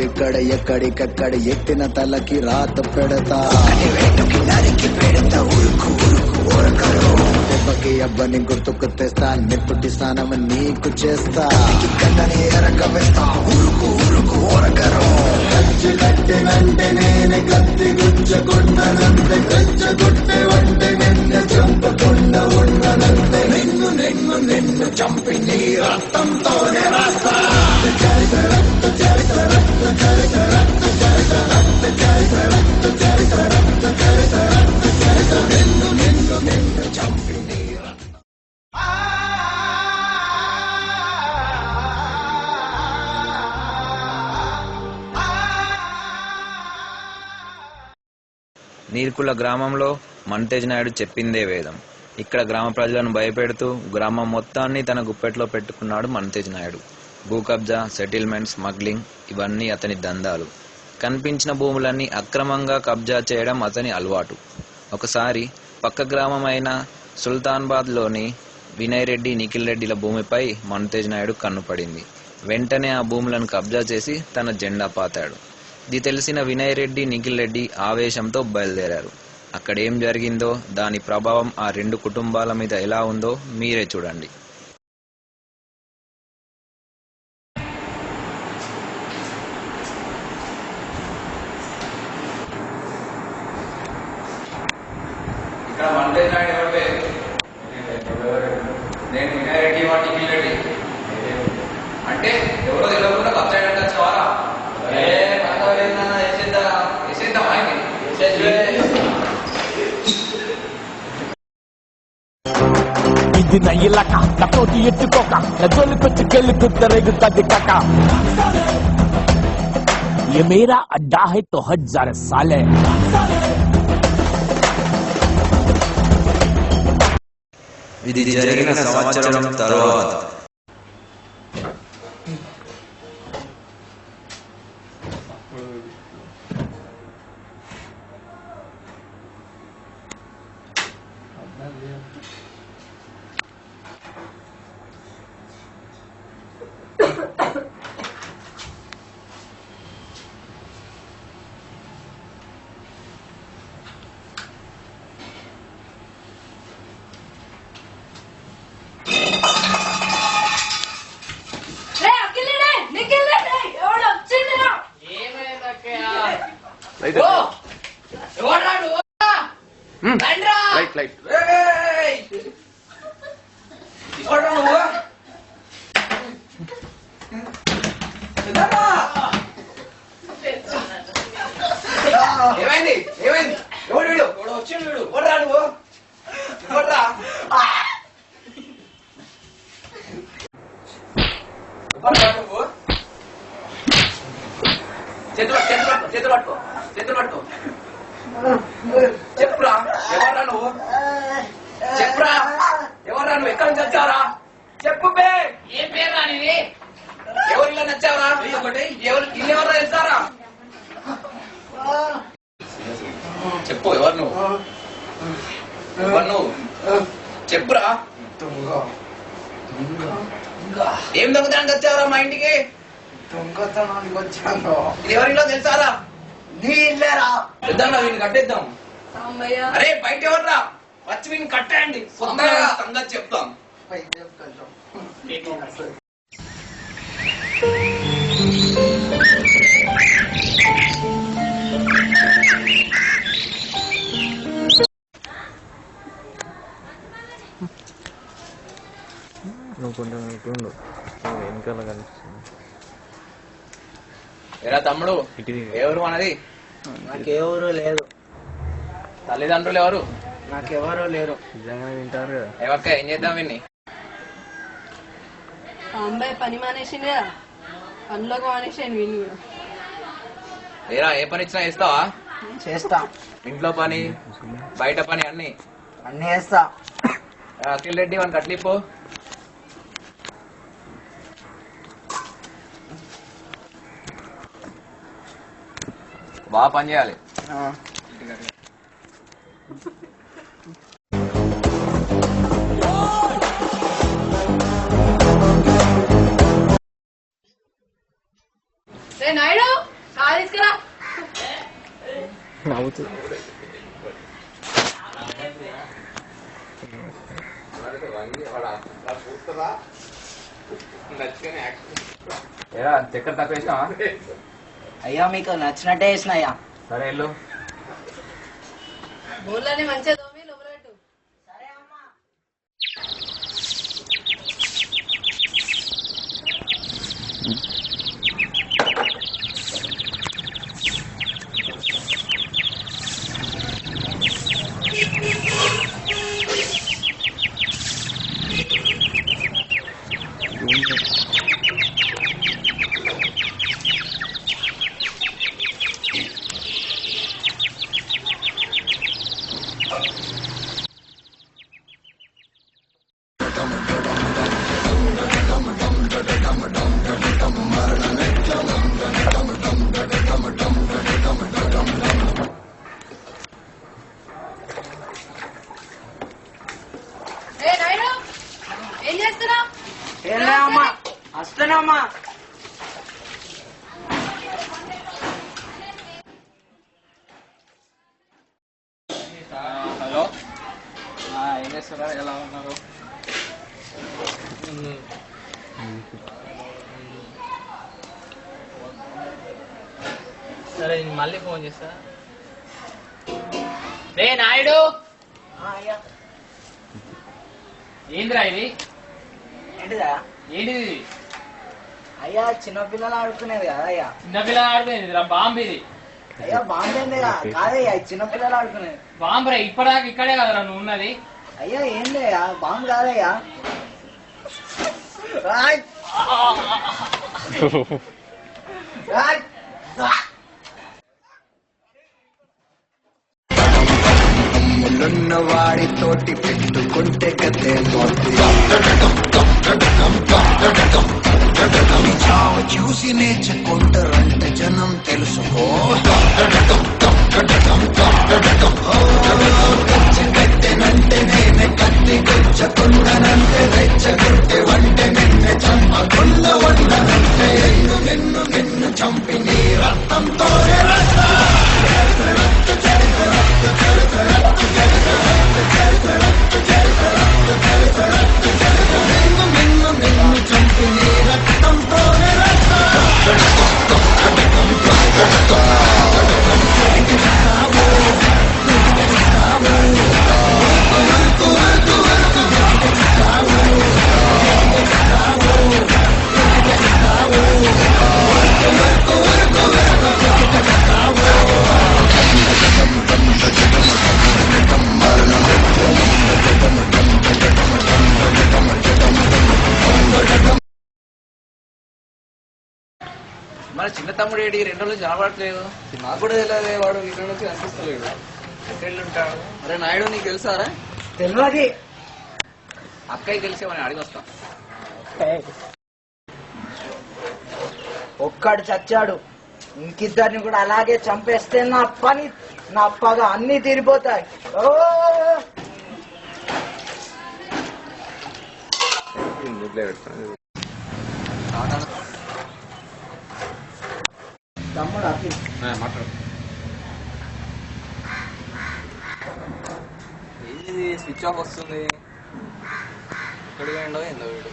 ఇక్కడ ఎక్కడికక్కడ ఎత్తిన తలకి రాత పెడతా నరికి పెడతా ఉరుకు ఉరుకు ఊరకరు దెబ్బకి అబ్బని గుర్తుకు తెస్తా నిప్పుటి స్నానం నీకు చేస్తా కన్నని ఎరక వేస్తా ఉరుకు ఉరుకు ఊరకరు కచ్చి కట్టినంటే నేనే కత్తి గుచ్చకుండనంతే కచ్చగొట్టే వంటే నిన్ను చంపకుండా ఉండనంతే నిన్ను నిన్ను నిన్ను చంపి నీ రక్తంతోనే రాస్తా చరిత్ర రక్త చరిత్ర రక్త చరిత్ర రక్త చరిత్ర రక్త చరిత్ర రక్త చరిత్ర రక్త చరిత్ర రక్త చరిత్ర నిన్ను నిన్ను నిన్ను చంపి నీ నీర్కుల గ్రామంలో మంతేజ్ నాయుడు చెప్పిందే వేదం. ఇక్కడ గ్రామ ప్రజలను భయపెడుతూ గ్రామం మొత్తాన్ని తన గుప్పెట్లో పెట్టుకున్నాడు మంతేజ్ నాయుడు. భూ కబ్జా, సెటిల్మెంట్, స్మగ్లింగ్ ఇవన్నీ అతని దందాలు. కనిపించిన భూములన్నీ అక్రమంగా కబ్జా చేయడం అతని అలవాటు. ఒకసారి పక్క గ్రామం అయిన సుల్తాన్బాద్లోని వినయ్ రెడ్డి, నిఖిల్ రెడ్డిల భూమిపై మంతేజ్ నాయుడు కన్నుపడింది. వెంటనే ఆ భూములను కబ్జా చేసి తన జెండా పాతాడు. ఇది తెలిసిన వినయ్ రెడ్డి, నిఖిల్ రెడ్డి ఆవేశంతో బయలుదేరారు. అక్కడ ఏం జరిగిందో, దాని ప్రభావం ఆ రెండు కుటుంబాల మీద ఎలా ఉందో మీరే చూడండి. ఇక్కడ మంతేజ్ నాయుడు ఎవరు? నేను వినయ్ రెడ్డి, నిఖిల్ రెడ్డి. అంటే ఎవరో తెలియకుండా కబ్జా చేయడానికి వచ్చేవారా? ఇది నా ఇలాక నాతోటి ఎత్తుకోక నా జోలికొచ్చుకెళ్ళి కుత్తరేగుతుంది కాక ये मेरा अड्डा है तो हट जा रे साले. ఇది జరిగిన సంవత్సరం తర్వాత ఏమైంది? ఏమైంది? ఎవడు వీడు? ఎవడో వచ్చిండు వీడు. ఎవడ్రా నువ్వు? ఎవడ్రా? ఎవడ్రా నువ్వు? చేతులు పట్టుకో. చెప్పురా, ఎవడ్రా నువ్వు? చెప్పురా, ఎవడ్రా నువ్వు? ఎక్కడి నుంచి వచ్చావురా? చెప్పు బే. ఏం పేరు రా నీది? ఎవరు ఇలా నచ్చావురా? ఇల్లు ఎవరు తెలుసారా? చెప్పు, ఎవరు నువ్వు? చెప్పురా. ఏం దొంగతనానికి వచ్చావురా మా ఇంటికి? దొంగతనానికి వచ్చాను. ఇది ఎవరిలో తెలుసారా? నీ ఇల్లేరా? పెద్దన్నా వీడిని కట్టేద్దాం. అరే బయట ఎవర్రా? వచ్చి వీడిని కట్టేయండి. సంగతి చెప్తాం. వెనకాల కనిపిస్తుంది. ఏరా తమ్ముడు, ఎవరు మనది? నాకెవరు లేదు. తల్లిదండ్రులు ఎవరు? నాకెవరు లేరు. నిజంగానే వింటారు కదా. ఏవక్క, ఏం చేద్దాం విన్ని? అమ్మాయి పని మానేసింది కదా, పనిలోకి మానేసాను విని కూడా. ఏరా, ఏ పని ఇచ్చినా చేస్తావా? చేస్తా. ఇంట్లో పని, బయట పని అన్ని చేస్తా. అఖిల్ రెడ్డి వాడిని కట్లిపో. బాగా పని చేయాలి. నాయుడు అవుతుంది. చక్కెర తక్కువ వేసినావా? అయ్యా మీకు నచ్చినట్టే వేసిన అయ్యా. సరే వెళ్ళు. బోళ్ళని మంచిగా తోమి లోపల పెట్టు. ఏ నాయుడు ఏం చేస్తున్నావు? ఏంలే అమ్మా, వస్తున్నామ్మా. హలో, ఏం చేస్తారా? ఎలా ఉన్నారు? సరే నేను మళ్ళీ ఫోన్ చేస్తా. రే నాయుడు, అయ్యా ఏందిరా ఇది? ఏంటిదా? ఏంటిది? అయ్యా చిన్నపిల్లలు ఆడుకునేది కదా అయ్యా. చిన్నపిల్లలు ఆడుకునేది రా, బాంబు ఇది. అయ్యా బాంబేంది కాదయ్యా, చిన్నపిల్లలు ఆడుకునేది. బాంబు రా, ఇప్పటిదాకా ఇక్కడే కదరా నువ్వు ఉన్నది. అయ్యా ఏం లేయా, బాంబు కాదయ్యా. రాయ్. రాయ్. ముళ్ళున్న వాడితోటి పెట్టుకుంటే కదే మోతి చావు చూసి నేర్చుకుంటారంటే జనం తెలుసుకో. కట్టెనంటే నేనే కత్తి గుచ్చకుండనంటే రెచ్చగొట్టే వంటే నిన్నే చంపకుండ వండనంటే నిన్ను చంపి నీ రక్తంతో చంపి నీ రక్తంతో మన చిన్న తమ్ముడు ఏడి 2 రోజులు కనబడట్లేదు. నాకు కూడా తెలియదు, వాడు ఇక్కడ నుంచి కనిపిస్తలేడు. ఎక్కడుంటాడు? అరే నాయుడు, నీకు తెలుసారా? తెలియదు. అక్కయ్య తెలిసేమని అడిగి వస్తాం. ఒక్కడు చచ్చాడు, ఇంకిద్దరిని కూడా అలాగే చంపేస్తే నా పని, నా పగ అన్ని తీరిపోతాయి. ఓ తమ్ముడు అఖిల్, మాట్లాడు. ఇది స్విచ్ ఆఫ్ వస్తుంది. ఎక్కడికి పోయిండో ఏందో వీడు.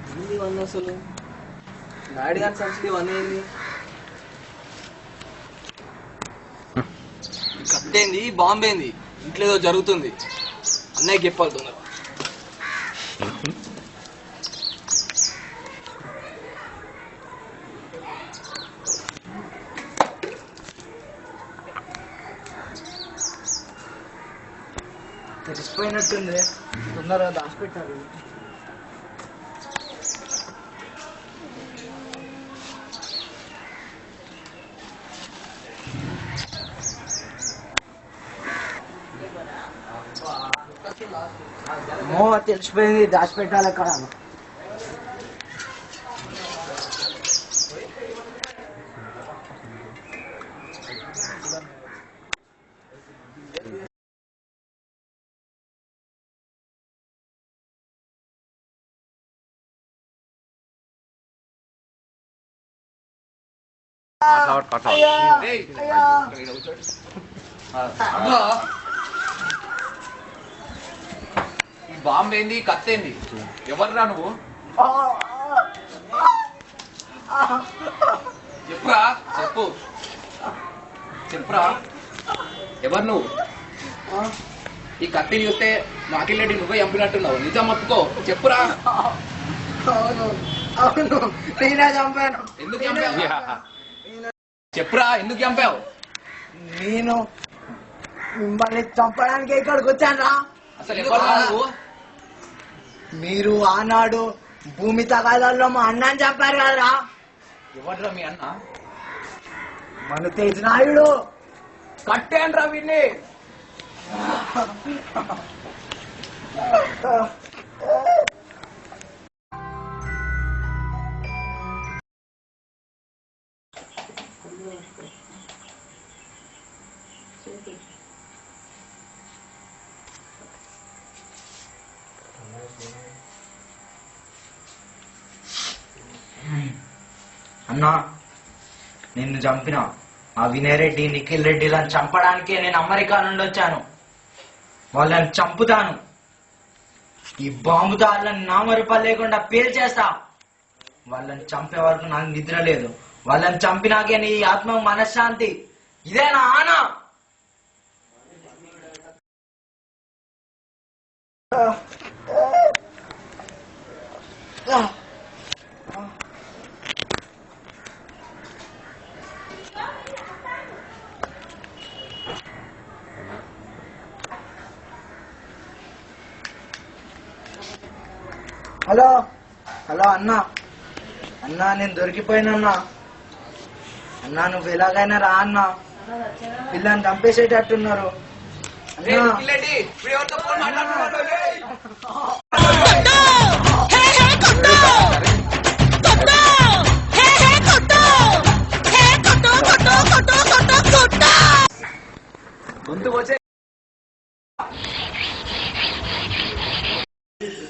ఏంది ఇవన్నీ అసలు? నాయుడు గారి సంచులు ఇవన్నీ ఏంది? కట్టేంది, బాంబేంది, ఇంట్లో ఏదో జరుగుతుంది. అన్నయ్య చెప్పాలి తొందర. తెలిసిపోయినట్టుంది, తొందరగా దాచిపెట్టారు. తెలిసిపోయింది, దాచిపెట్టాలి అక్కడ. ఈ బాంబు ఏంది కత్తేంది ఎవర్రా నువ్వు చెప్పురా చెప్పురా ఎవరు నువ్వు ఈ కత్తిని చూస్తే మాకిల్లెడ్డి నువ్వే చంపినట్టున్నావు నిజం ఒప్పుకో చెప్పురా అవును అవును నేనే చంపాను. ఎందుకు చంపావు చెప్పురా ఎందుకు చంపావు నేను మిమ్మల్ని చంపడానికి ఇక్కడికి వచ్చాను రా. అసలు ఎవరు నువ్వు మీరు ఆనాడు భూమి తగాదాల్లో మా అన్నాన్ని చంపారు కదరా. ఎవర్రా మీ అన్న మన తేజ్ నాయుడు కట్టేయండ్రా వీడిని అన్నా నిన్ను చంపిన ఆ వినయ్ రెడ్డి నిఖిల్ రెడ్డిలను చంపడానికే నేను అమెరికా నుండి వచ్చాను. వాళ్ళని చంపుతాను. ఈ బాంబుతో వాళ్ళని నామరూపాలు లేకుండా పేల్చేస్తా. వాళ్ళని చంపే వరకు నాకు నిద్ర లేదు. వాళ్ళని చంపినాకే నీ ఆత్మ మనశ్శాంతి. ఇదే నా ఆన. హలో హలో అన్నా అన్నా నేను దొరికిపోయినన్నా. అన్నా నువ్వు ఎలాగైనా రా అన్నా. పిల్లని చంపేసేటట్టున్నారు అన్నా.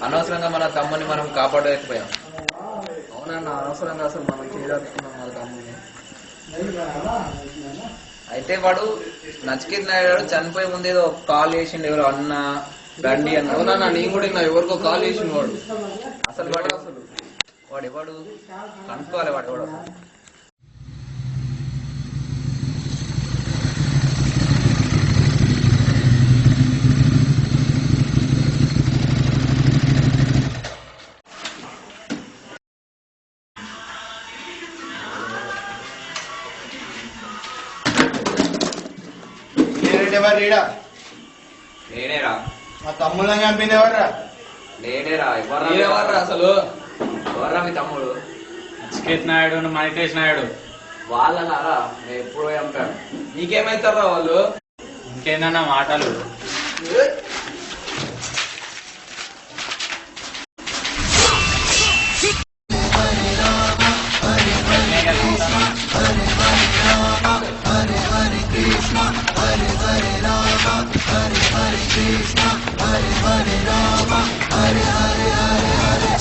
అనవసరంగా మన తమ్ముని మనం కాపాడలేకపోయాం. అవునన్నా అనవసరంగా అసలు మనం చేయదలుచుకున్నాం మన తమ్ముని. అయితే వాడు నచికేత్ నాయుడు చనిపోయే ముందు ఏదో కాల్ చేసిండు ఎవరు అన్న రండి అన్న. అవునన్నా నేను కూడా ఇంకా ఎవరికో కాల్ చేసిన వాడు అసలు వాడు ఎవడు కనుక్కోవాలి వాడు ఎవడు. నేనేరా మా తమ్ముళ్ళని చంపింది ఎవర్రా? నేనేరా. ఎవర్రా అసలు ఎవర్రా మీ తమ్ముడు? నచికేత్ నాయుడు మణితేష్ నాయుడు వాళ్ళనారా నేను ఎప్పుడో చంపాను. నీకేమైతారా వాళ్ళు? ఇంకేందన్నా మాటలు.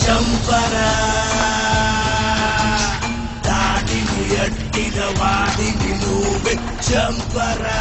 చంపరా దాడిని ఎట్టిన వాడిని నువ్వే చంపరా.